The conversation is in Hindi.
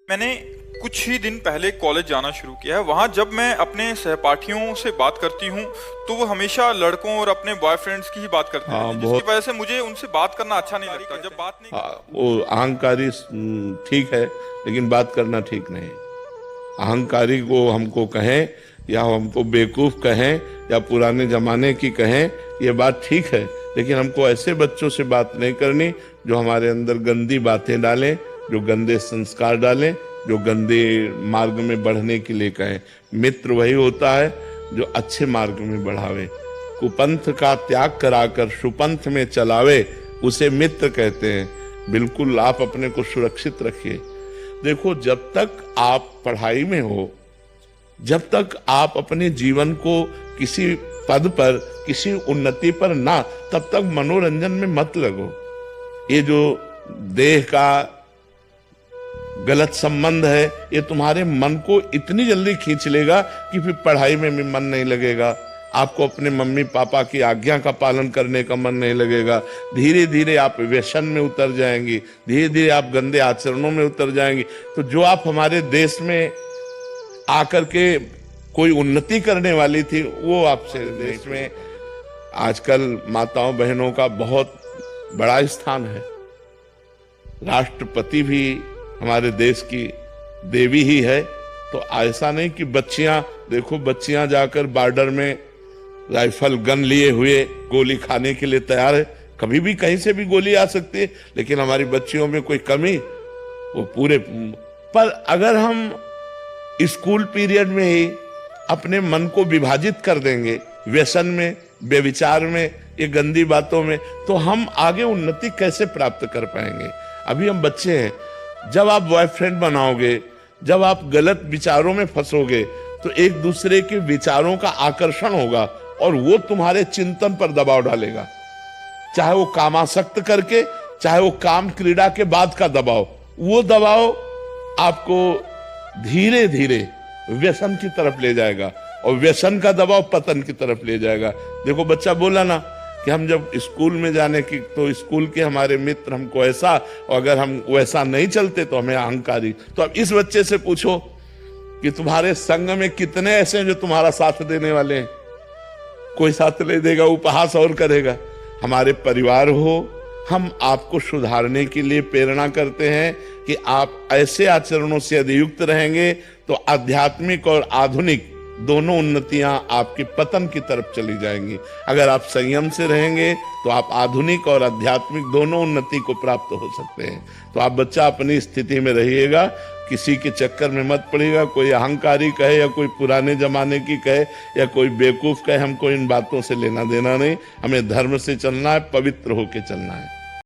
मैंने कुछ ही दिन पहले कॉलेज जाना शुरू किया है। वहाँ जब मैं अपने सहपाठियों से बात करती हूँ तो वो हमेशा लड़कों और अपने बॉयफ्रेंड्स की ही बात करते हाँ, हैं, जिसकी बहुत। वजह से मुझे उनसे बात करना अच्छा नहीं लगता। जब बात नहीं हाँ, वो अहंकारी ठीक है, लेकिन बात करना ठीक नहीं। अहंकारी को हमको कहें या हमको बेवकूफ कहें या पुराने जमाने की कहें, ये बात ठीक है, लेकिन हमको ऐसे बच्चों से बात नहीं करनी जो हमारे अंदर गंदी बातें डालें, जो गंदे संस्कार डालें, जो गंदे मार्ग में बढ़ने के लिए कहें। मित्र वही होता है जो अच्छे मार्ग में बढ़ावे, कुपंथ का त्याग कराकर सुपंथ में चलावे, उसे मित्र कहते हैं। बिल्कुल आप अपने को सुरक्षित रखिए। देखो, जब तक आप पढ़ाई में हो, जब तक आप अपने जीवन को किसी पद पर, किसी उन्नति पर ना, तब तक मनोरंजन में मत लगो। ये जो देह का गलत संबंध है, ये तुम्हारे मन को इतनी जल्दी खींच लेगा कि फिर पढ़ाई में भी मन नहीं लगेगा। आपको अपने मम्मी पापा की आज्ञा का पालन करने का मन नहीं लगेगा। धीरे धीरे आप व्यसन में उतर जाएंगी, धीरे धीरे आप गंदे आचरणों में उतर जाएंगी। तो जो आप हमारे देश में आकर के कोई उन्नति करने वाली थी, वो आपसे देश में आजकल माताओं बहनों का बहुत बड़ा स्थान है। राष्ट्रपति भी हमारे देश की देवी ही है। तो ऐसा नहीं कि बच्चियां, देखो बच्चियां जाकर बॉर्डर में राइफल गन लिए हुए गोली खाने के लिए तैयार है। कभी भी कहीं से भी गोली आ सकती है, लेकिन हमारी बच्चियों में कोई कमी, वो पूरे। पर अगर हम स्कूल पीरियड में ही अपने मन को विभाजित कर देंगे व्यसन में, व्यभिचार में, ये गंदी बातों में, तो हम आगे उन्नति कैसे प्राप्त कर पाएंगे? अभी हम बच्चे हैं। जब आप बॉयफ्रेंड बनाओगे, जब आप गलत विचारों में फंसोगे, तो एक दूसरे के विचारों का आकर्षण होगा और वो तुम्हारे चिंतन पर दबाव डालेगा। चाहे वो कामासक्त करके, चाहे वो काम क्रीड़ा के बाद का दबाव, वो दबाव आपको धीरे धीरे व्यसन की तरफ ले जाएगा और व्यसन का दबाव पतन की तरफ ले जाएगा। देखो, बच्चा बोला ना कि हम जब स्कूल में जाने की, तो स्कूल के हमारे मित्र हमको ऐसा, और अगर हम वैसा नहीं चलते तो हमें अहंकारी। तो अब इस बच्चे से पूछो कि तुम्हारे संग में कितने ऐसे हैं जो तुम्हारा साथ देने वाले हैं? कोई साथ नहीं देगा, उपहास और करेगा। हमारे परिवार हो, हम आपको सुधारने के लिए प्रेरणा करते हैं कि आप ऐसे आचरणों से यदि युक्त रहेंगे तो आध्यात्मिक और आधुनिक दोनों उन्नतियां आपके पतन की तरफ चली जाएंगी। अगर आप संयम से रहेंगे तो आप आधुनिक और आध्यात्मिक दोनों उन्नति को प्राप्त हो सकते हैं। तो आप बच्चा अपनी स्थिति में रहिएगा, किसी के चक्कर में मत पड़िएगा। कोई अहंकारी कहे या कोई पुराने जमाने की कहे या कोई बेवकूफ कहे, हमको इन बातों से लेना देना नहीं। हमें धर्म से चलना है, पवित्र होकर चलना है।